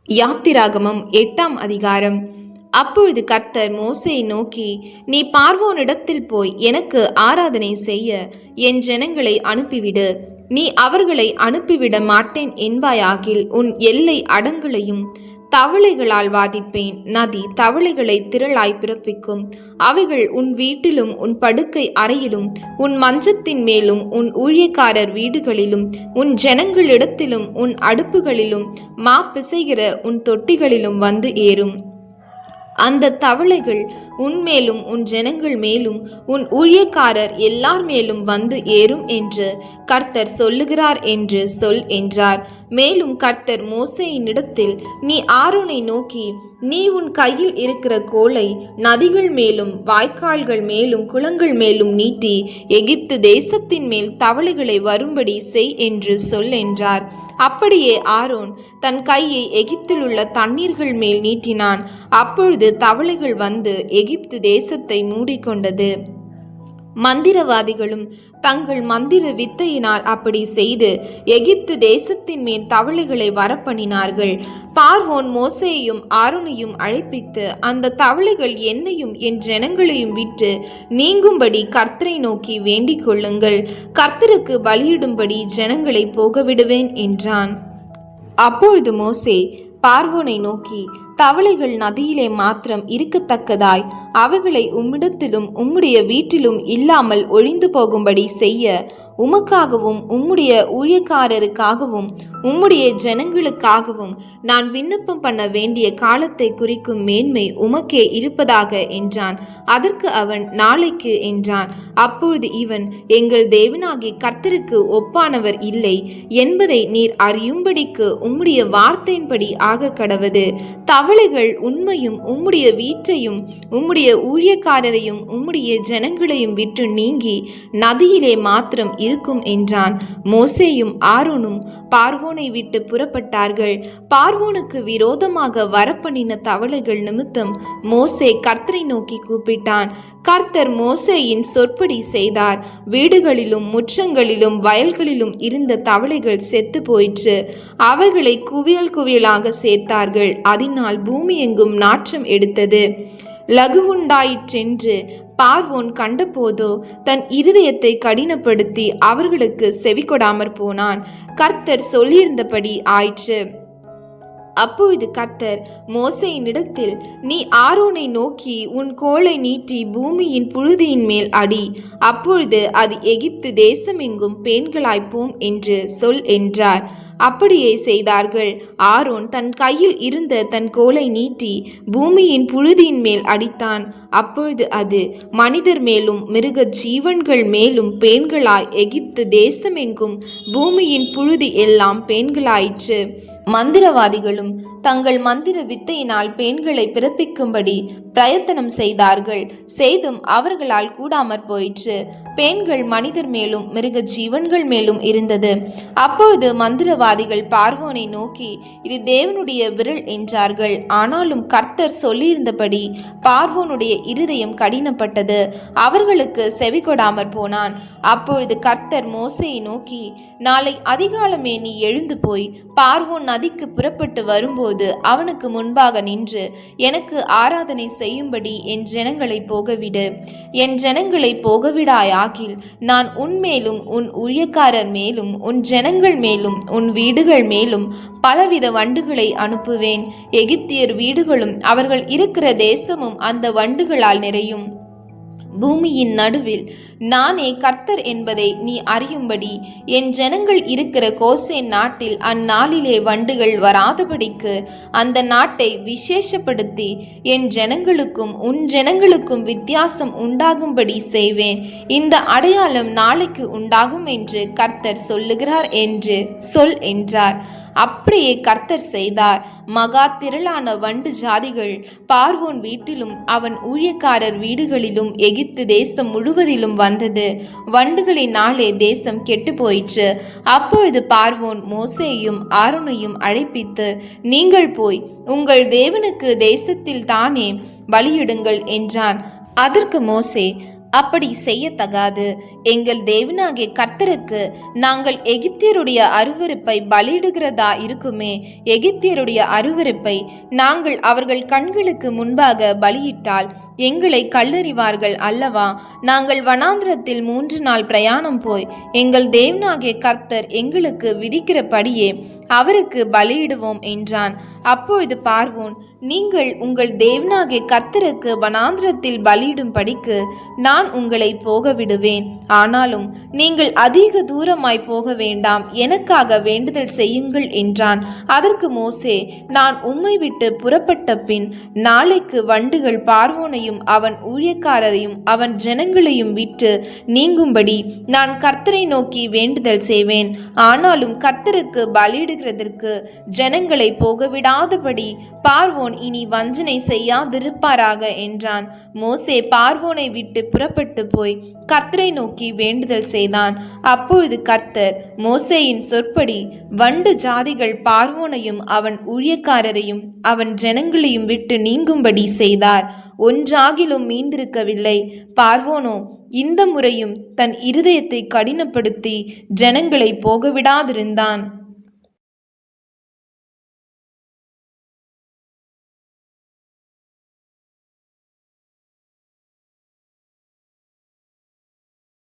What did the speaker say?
யாத்திராகமம் 8ஆம் அதிகாரம். அப்பொழுது கர்த்தர் மோசேயை நோக்கி, நீ பார்வோனிடத்தில் போய் எனக்கு ஆராதனை செய்ய என் ஜனங்களை அனுப்பிவிடு. நீ அவர்களை அனுப்பிவிட மாட்டேன் என்பாயாகில் உன் எல்லை அடங்களையும் தவளைகளால் வாதிப்பேன். நதி தவளைகளை திரளாய் பிறப்பிக்கும். அவைகள் உன் வீட்டிலும் உன் படுக்கை அறையிலும் உன் மஞ்சத்தின் மேலும் உன் ஊழியக்காரர் வீடுகளிலும் உன் ஜனங்களிடத்திலும் உன் அடுப்புகளிலும் மா பிசைகிற உன் தொட்டிகளிலும் வந்து ஏறும். அந்த தவளைகள் உன்மேலும் உன் ஜனங்கள் மேலும் உன் ஊழியக்காரர் எல்லார் மேலும் வந்து ஏறும் என்று கர்த்தர் சொல்லுகிறார் என்று சொல் என்றார். மேலும் கர்த்தர் மோசேயினிடத்தில், நீ ஆரோனை நோக்கி, நீ உன் கையில் இருக்கிற கோலை நதிகள் மேலும் வாய்க்கால்கள் மேலும் குளங்கள் மேலும் நீட்டி எகிப்து தேசத்தின் மேல் தவளைகளை வரும்படி செய் என்று சொல் என்றார். அப்படியே ஆரோன் தன் கையை எகிப்தில் உள்ள தண்ணீர்கள் மேல் நீட்டினான். அப்பொழுது தவளைகள் வந்து எகிப்து தேசத்தை மூடிக்கொண்டது. மந்திரவாதிகளும் தங்கள் மந்திர வித்தையினால் அப்படி செய்து எகிப்து தேசத்தின் மேல் தவளைகளை வரப்பண்ணினார்கள். பார்வோன் மோசேயையும் ஆரோனையும் அழைப்பித்து, அந்த தவளைகள் என்னையும் என் ஜனங்களையும் விட்டு நீங்கும்படி கர்த்தரை நோக்கி வேண்டிக் கொள்ளுங்கள். கர்த்தருக்கு பலியிடும்படி ஜனங்களை போகவிடுவேன் என்றான். அப்பொழுது மோசே பார்வோனை நோக்கி, தவளைகள் நதியிலே மாத்திரம் இருக்கத்தக்கதாய் அவைகளை உம்மிடத்திலும் உம்முடைய வீட்டிலும் இல்லாமல் ஒழிந்து போகும்படி செய்ய உமக்காகவும் உம்முடைய ஊழியக்காரருக்காகவும் உம்முடைய ஜனங்களுக்காகவும் நான் விண்ணப்பம் பண்ண வேண்டிய காலத்தை குறிக்கும் மேன்மை உமக்கே இருப்பதாக என்றான். அதற்கு அவன், நாளைக்கு என்றான். அப்பொழுது இவன், எங்கள் தேவனாகிய கர்த்தருக்கு ஒப்பானவர் இல்லை என்பதை நீர் அறியும்படிக்கு உம்முடைய வார்த்தையின்படி ஆக கடவது. தவளைகள் உண்மையும் உம்முடைய வீட்டையும் உம்முடைய ஊழியக்காரரையும் உம்முடைய ஜனங்களையும் விட்டு நீங்கி நதியிலே மாத்திரம் இருக்கும் என்றான். மோசேயும் ஆரோனும் பார்வோனை விட்டு புறப்பட்டார்கள். பார்வோனுக்கு விரோதமாக வரப்பண்ணின தவளைகள் நிமித்தம் மோசே கர்த்தரை நோக்கி கூப்பிட்டான். கர்த்தர் மோசேயின் சொற்படி செய்தார். வீடுகளிலும் முற்றங்களிலும் வயல்களிலும் இருந்த தவளைகள் செத்து போயிற்று. அவைகளை குவியல் குவியலாக சேர்த்தார்கள். அதனால் பூமி எங்கும் நாற்றம் எடுத்தது. லகுவுண்டாயிற்றென்று பார்வோன் கண்டபோதோ தன் இருதயத்தை கடினப்படுத்தி அவர்களுக்கு செவிகொடாமற் போனான். கர்த்தர் சொல்லியிருந்தபடி ஆயிற்று. அப்பொழுது கர்த்தர் மோசேயினிடத்தில், நீ ஆரோனை நோக்கி உன் கோலை நீட்டி பூமியின் புழுதியின் மேல் அடி. அப்பொழுது அது எகிப்து தேசமெங்கும் பேன்களாய்ப்போம் என்று சொல் என்றார். அப்படியே செய்தார்கள். ஆரோன் தன் கையில் இருந்த தன் கோலை நீட்டி பூமியின் புழுதியின் மேல் அடித்தான். அப்பொழுது அது மனிதர் மேலும் மிருக ஜீவன்கள் மேலும் பேன்களாய் எகிப்து தேசமெங்கும் பூமியின் புழுதி எல்லாம் பேன்களாயிற்று. மந்திரவாதிகளும் தங்கள் மந்திர வித்தையினால் பேன்களை பிறப்பிக்கும்படி பிரயத்தனம் செய்தார்கள். செய்தும் அவர்களால் கூடாமற் போயிற்று. பேன்கள் மனிதர் மேலும் மிருக ஜீவன்கள் மேலும் இருந்தது. அப்பொழுது மந்திரவாதிகள் பார்வோனை நோக்கி, இது தேவனுடைய விரல் என்றார்கள். ஆனாலும் கர்த்தர் சொல்லியிருந்தபடி பார்வோனுடைய இருதயம் கடினப்பட்டது. அவர்களுக்கு செவிகொடாமற் போனான். அப்பொழுது கர்த்தர் மோசேயை நோக்கி, நாளை அதிகாலமே நீ எழுந்து போய் பார்வோன் நதிக்கு புறப்பட்டு வரும்போது அவனுக்கு முன்பாக நின்று எனக்கு ஆராதனை செய்யும்படி என் ஜனங்களை போகவிடு. என் ஜனங்களை போகவிடாயாகில் நான் உன்மேலும் உன் ஊழியக்காரர் மேலும் உன் ஜனங்கள் மேலும் உன் வீடுகள் மேலும் பலவித வண்டுகளை அனுப்புவேன். எகிப்தியர் வீடுகளும் அவர்கள் இருக்கிற தேசமும் அந்த வண்டுகளால் நிறையும். பூமியின் நடுவில் நானே கர்த்தர் என்பதை நீ அறியும்படி என் ஜனங்கள் இருக்கிற கோசேன் நாட்டில் அந்நாளிலே வண்டுகள் வராதபடிக்கு அந்த நாட்டை விசேஷப்படுத்தி என் ஜனங்களுக்கும் உன் ஜனங்களுக்கும் வித்தியாசம் உண்டாகும்படி செய்வேன். இந்த அடையாளம் நாளைக்கு உண்டாகும் என்று கர்த்தர் சொல்லுகிறார் என்று சொல் என்றார். அப்படியே கர்த்தர் செய்தார். மகா திரளான வண்டு ஜாதிகள் பார்வோன் வீட்டிலும் அவன் ஊழியக்காரர் வீடுகளிலும் எகிப்து தேசம் முழுவதிலும் வந்தது. வண்டுகளினாலே தேசம் கெட்டு போயிற்று. அப்பொழுது பார்வோன் மோசேயையும் ஆரோனையும் அழைப்பித்து, நீங்கள் போய் உங்கள் தேவனுக்கு தேசத்தில் தானே பலியிடுங்கள் என்றான். அதற்கு மோசே, அப்படி செய்யத்தகாது. எங்கள் தேவனாகிய கர்த்தருக்கு நாங்கள் எகிப்தியருடைய அருவருப்பை பலியிடுகிறதா இருக்குமே, எகிப்தியருடைய அருவருப்பை நாங்கள் அவர்கள் கண்களுக்கு முன்பாக பலியிட்டால் எங்களை கல்லறிவார்கள் அல்லவா? நாங்கள் வனாந்திரத்தில் 3 நாள் பிரயாணம் போய் எங்கள் தேவனாகிய கர்த்தர் எங்களுக்கு விதிக்கிறபடியே அவருக்கு பலியிடுவோம் என்றான். அப்பொழுது பார்வோன், நீங்கள் உங்கள் தேவனாகிய கர்த்தருக்கு வனாந்திரத்தில் பலியிடும்படிக்கு நான் உங்களை போக விடுவேன். ஆனாலும் நீங்கள் அதிக தூரமாய் போக வேண்டாம், எனக்காக வேண்டுதல் செய்யுங்கள் என்றான். அதற்கு மோசே, நான் உம்மை விட்டு புறப்பட்ட பின் நாளைக்கு வண்டுகள் பார்வோனையும் அவன் ஊழியக்காரரையும் அவன் ஜனங்களையும் விட்டு நீங்கும்படி நான் கர்த்தரை நோக்கி வேண்டுதல் செய்வேன். ஆனாலும் கர்த்தருக்கு பலியிடுகிறதற்கு ஜனங்களை போகவிடாதபடி பார்வோன் இனி வஞ்சனை செய்யாதிருப்பாராக என்றான். மோசே பார்வோனை விட்டு புறப்பட்டு போய் கர்த்தரை நோக்கி வேண்டுதல் செய்தான். அப்பொழுது கர்த்தர் மோசேயின் சொற்படி வண்டு ஜாதிகள் பார்வோனையும் அவன் ஊழியக்காரரையும் அவன் ஜனங்களையும் விட்டு நீங்கும்படி செய்தார். ஒன்றாகிலும் மீந்திருக்கவில்லை. பார்வோனோ இந்த முறையும் தன் இருதயத்தை கடினப்படுத்தி ஜனங்களை போகவிடாதிருந்தான்.